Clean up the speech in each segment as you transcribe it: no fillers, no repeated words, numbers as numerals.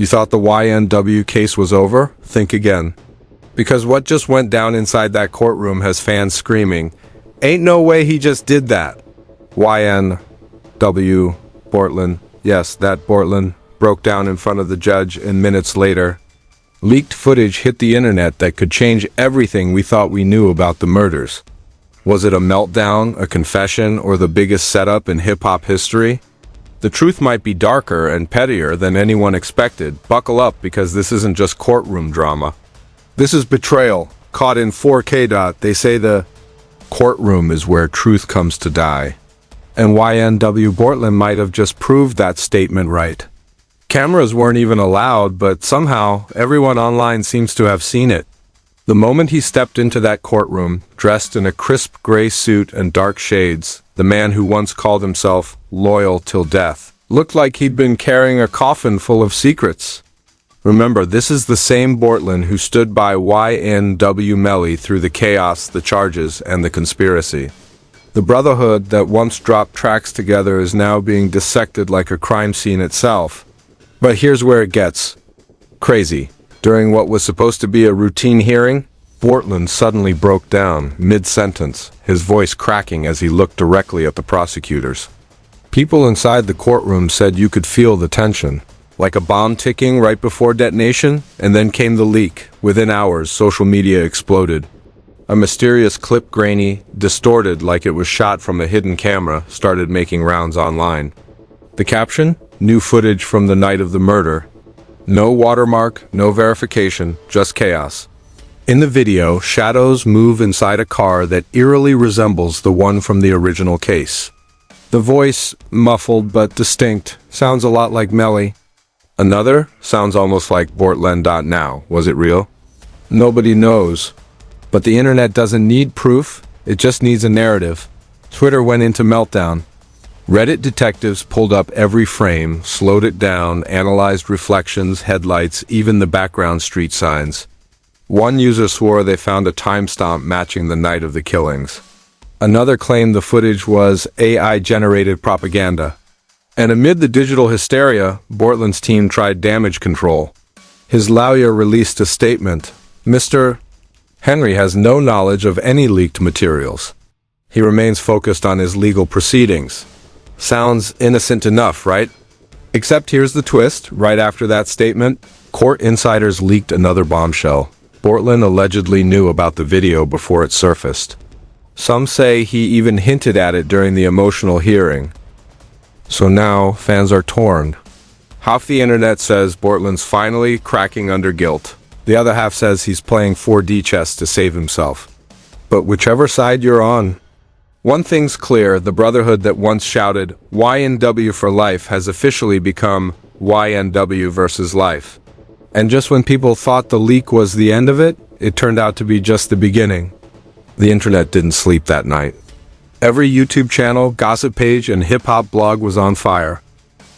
You thought the YNW case was over? Think again. Because what just went down inside that courtroom has fans screaming, "Ain't no way he just did that." YNW Bortlen, yes, that Bortlen, broke down in front of the judge, and minutes later, leaked footage hit the internet that could change everything we thought we knew about the murders. Was it a meltdown, a confession, or the biggest setup in hip-hop history? The truth might be darker and pettier than anyone expected. Buckle up, because this isn't just courtroom drama. This is betrayal, caught in 4K. They say the courtroom is where truth comes to die. And YNW Bortlen might have just proved that statement right. Cameras weren't even allowed, but somehow everyone online seems to have seen it. The moment he stepped into that courtroom, dressed in a crisp gray suit and dark shades, the man who once called himself loyal till death looked like he'd been carrying a coffin full of secrets. Remember, this is the same Bortlen who stood by YNW Melly through the chaos, the charges, and the conspiracy. The brotherhood that once dropped tracks together is now being dissected like a crime scene itself. But here's where it gets crazy. During what was supposed to be a routine hearing, Bortlen suddenly broke down mid-sentence, his voice cracking as he looked directly at the prosecutors. People inside the courtroom said you could feel the tension, like a bomb ticking right before detonation, and then came the leak. Within hours, social media exploded. A mysterious clip, grainy, distorted like it was shot from a hidden camera, started making rounds online. The caption? New footage from the night of the murder. No watermark, no verification, just chaos. In the video, shadows move inside a car that eerily resembles the one from the original case. The voice, muffled but distinct, sounds a lot like Melly. Another sounds almost like Bortlen. Now, was it real? Nobody knows. But the internet doesn't need proof, it just needs a narrative. Twitter went into meltdown. Reddit detectives pulled up every frame, slowed it down, analyzed reflections, headlights, even the background street signs. One user swore they found a timestamp matching the night of the killings. Another claimed the footage was AI-generated propaganda. And amid the digital hysteria, Bortlen's team tried damage control. His lawyer released a statement. Mr. Henry has no knowledge of any leaked materials. He remains focused on his legal proceedings. Sounds innocent enough, right? Except here's the twist. Right after that statement, court insiders leaked another bombshell. Bortlen allegedly knew about the video before it surfaced. Some say he even hinted at it during the emotional hearing. So now, fans are torn. Half the internet says Bortlen's finally cracking under guilt. The other half says he's playing 4D chess to save himself. But whichever side you're on, one thing's clear, the brotherhood that once shouted YNW for life has officially become YNW versus life. And just when people thought the leak was the end of it, it turned out to be just the beginning. The internet didn't sleep that night. Every YouTube channel, gossip page, and hip-hop blog was on fire.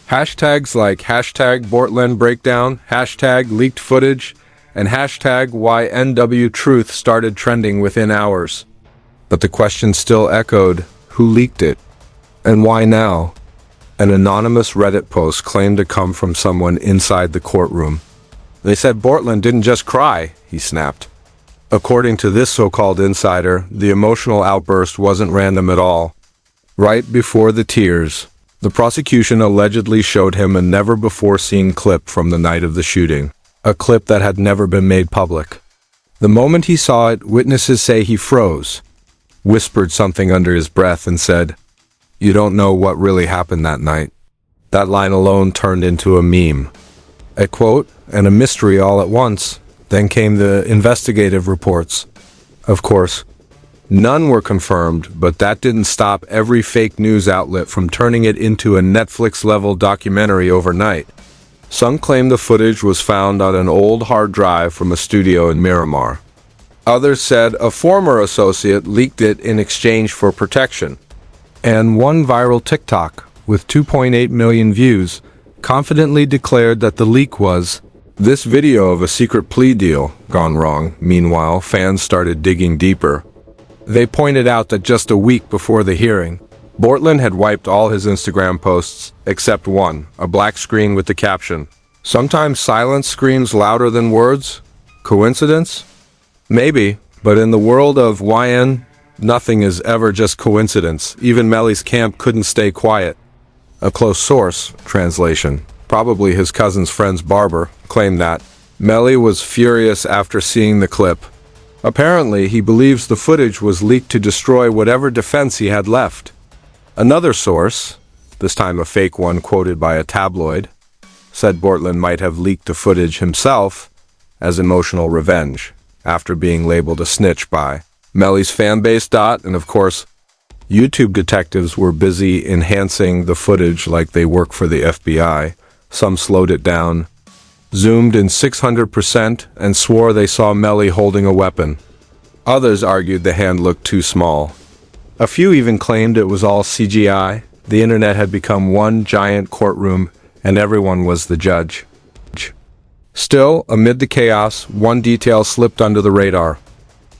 Hashtags like hashtag Bortlen breakdown, hashtag leaked footage, and hashtag YNW truth started trending within hours. But the question still echoed, who leaked it? And why now? An anonymous Reddit post claimed to come from someone inside the courtroom. They said Bortlen didn't just cry, he snapped. According to this so-called insider, the emotional outburst wasn't random at all. Right before the tears, the prosecution allegedly showed him a never-before-seen clip from the night of the shooting, a clip that had never been made public. The moment he saw it, witnesses say he froze, whispered something under his breath, and said, "You don't know what really happened that night." That line alone turned into a meme. A quote and a mystery all at once. Then came the investigative reports. Of course, none were confirmed, but that didn't stop every fake news outlet from turning it into a Netflix-level documentary overnight. Some claim the footage was found on an old hard drive from a studio in Miramar. Others said a former associate leaked it in exchange for protection. And one viral TikTok, with 2.8 million views, confidently declared that the leak was this video of a secret plea deal gone wrong. Meanwhile, fans started digging deeper. They pointed out that just a week before the hearing, Bortlen had wiped all his Instagram posts except one, a black screen with the caption, Sometimes silence screams louder than words. Coincidence? Maybe, but in the world of YN, nothing is ever just coincidence. Even Melly's camp couldn't stay quiet. A close source, translation, probably his cousin's friend's barber, claimed that Melly was furious after seeing the clip. Apparently, he believes the footage was leaked to destroy whatever defense he had left. Another source, this time a fake one quoted by a tabloid, said Bortlen might have leaked the footage himself as emotional revenge after being labeled a snitch by Melly's fanbase. And of course, YouTube detectives were busy enhancing the footage like they work for the FBI. Some slowed it down, zoomed in 600%, and swore they saw Melly holding a weapon. Others argued the hand looked too small. A few even claimed it was all CGI. The internet had become one giant courtroom, and everyone was the judge. Still, amid the chaos, one detail slipped under the radar.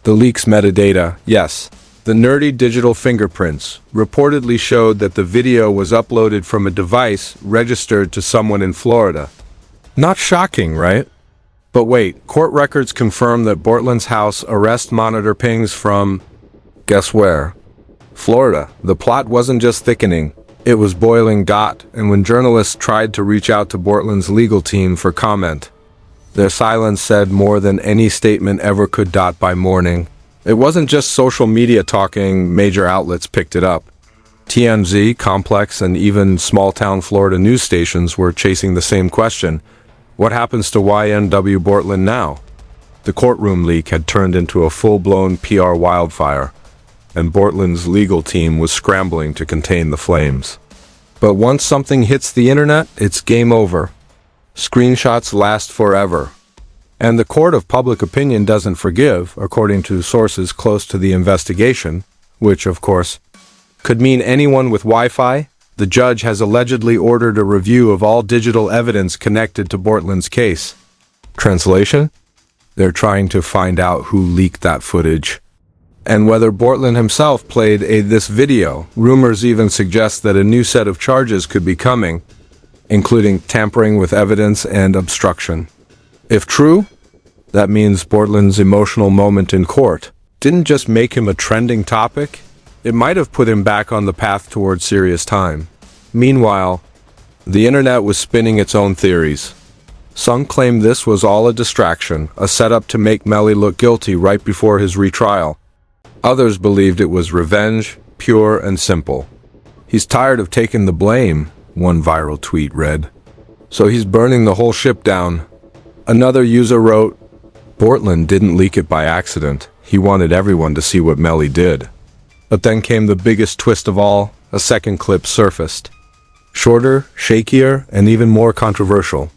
The leak's metadata, yes. The nerdy digital fingerprints reportedly showed that the video was uploaded from a device registered to someone in Florida. Not shocking, right? But wait, court records confirm that Bortlen's house arrest monitor pings from, guess where? Florida. The plot wasn't just thickening, it was boiling. And when journalists tried to reach out to Bortlen's legal team for comment, their silence said more than any statement ever could. By morning, it wasn't just social media talking, major outlets picked it up. TMZ, Complex, and even small-town Florida news stations were chasing the same question. What happens to YNW Bortlen now? The courtroom leak had turned into a full-blown PR wildfire, and Bortlen's legal team was scrambling to contain the flames. But once something hits the internet, it's game over. Screenshots last forever. And the court of public opinion doesn't forgive, according to sources close to the investigation, which, of course, could mean anyone with Wi-Fi. The judge has allegedly ordered a review of all digital evidence connected to Bortlen's case. Translation? They're trying to find out who leaked that footage and whether Bortlen himself played this video. Rumors even suggest that a new set of charges could be coming, including tampering with evidence and obstruction. If true, that means Bortlen's emotional moment in court didn't just make him a trending topic, it might have put him back on the path towards serious time. Meanwhile, the internet was spinning its own theories. Some claimed this was all a distraction, a setup to make Melly look guilty right before his retrial. Others believed it was revenge, pure and simple. He's tired of taking the blame, one viral tweet read. So he's burning the whole ship down. Another user wrote, Bortlen didn't leak it by accident. He wanted everyone to see what Melly did. But then came the biggest twist of all. A second clip surfaced. Shorter, shakier, and even more controversial.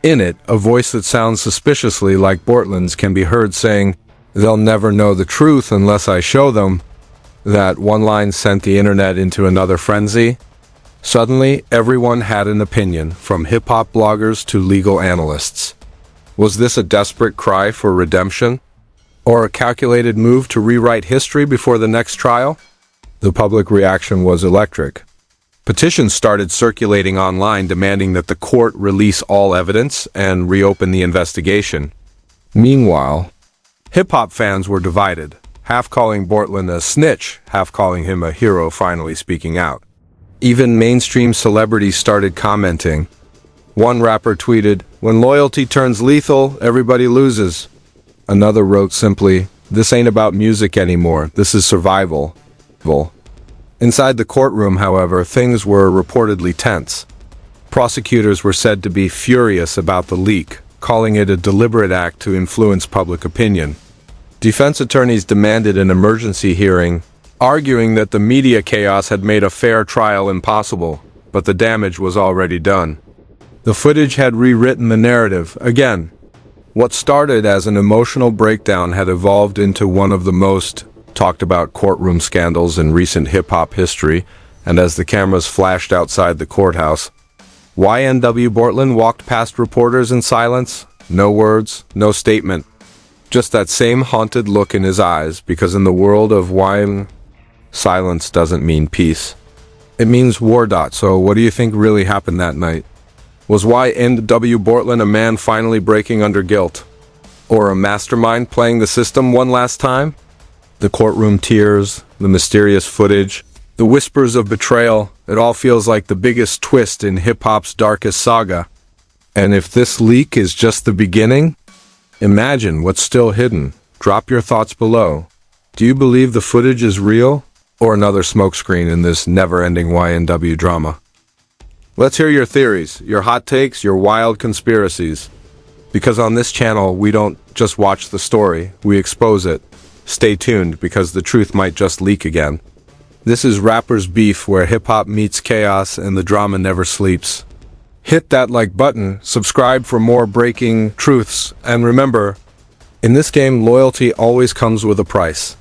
In it, a voice that sounds suspiciously like Bortlen's can be heard saying, "They'll never know the truth unless I show them." That one line sent the internet into another frenzy. Suddenly, everyone had an opinion, from hip-hop bloggers to legal analysts. Was this a desperate cry for redemption? Or a calculated move to rewrite history before the next trial? The public reaction was electric. Petitions started circulating online demanding that the court release all evidence and reopen the investigation. Meanwhile, hip-hop fans were divided, half calling Bortlen a snitch, half calling him a hero finally speaking out. Even mainstream celebrities started commenting. One rapper tweeted, "When loyalty turns lethal, everybody loses." Another wrote simply, "This ain't about music anymore, this is survival." Inside the courtroom, however, things were reportedly tense. Prosecutors were said to be furious about the leak, calling it a deliberate act to influence public opinion. Defense attorneys demanded an emergency hearing, arguing that the media chaos had made a fair trial impossible, but the damage was already done. The footage had rewritten the narrative again. What started as an emotional breakdown had evolved into one of the most talked about courtroom scandals in recent hip-hop history, and as the cameras flashed outside the courthouse, YNW Bortlen walked past reporters in silence. No words, no statement. Just that same haunted look in his eyes, because in the world of YN, silence doesn't mean peace. It means war. So what do you think really happened that night? Was YNW Bortlen a man finally breaking under guilt? Or a mastermind playing the system one last time? The courtroom tears, the mysterious footage, the whispers of betrayal, it all feels like the biggest twist in hip-hop's darkest saga. And if this leak is just the beginning, imagine what's still hidden. Drop your thoughts below. Do you believe the footage is real, or another smokescreen in this never-ending YNW drama? Let's hear your theories, your hot takes, your wild conspiracies. Because on this channel, we don't just watch the story, we expose it. Stay tuned, because the truth might just leak again. This is Rappers Beef, where hip-hop meets chaos and the drama never sleeps. Hit that like button, subscribe for more breaking truths, and remember, in this game, loyalty always comes with a price.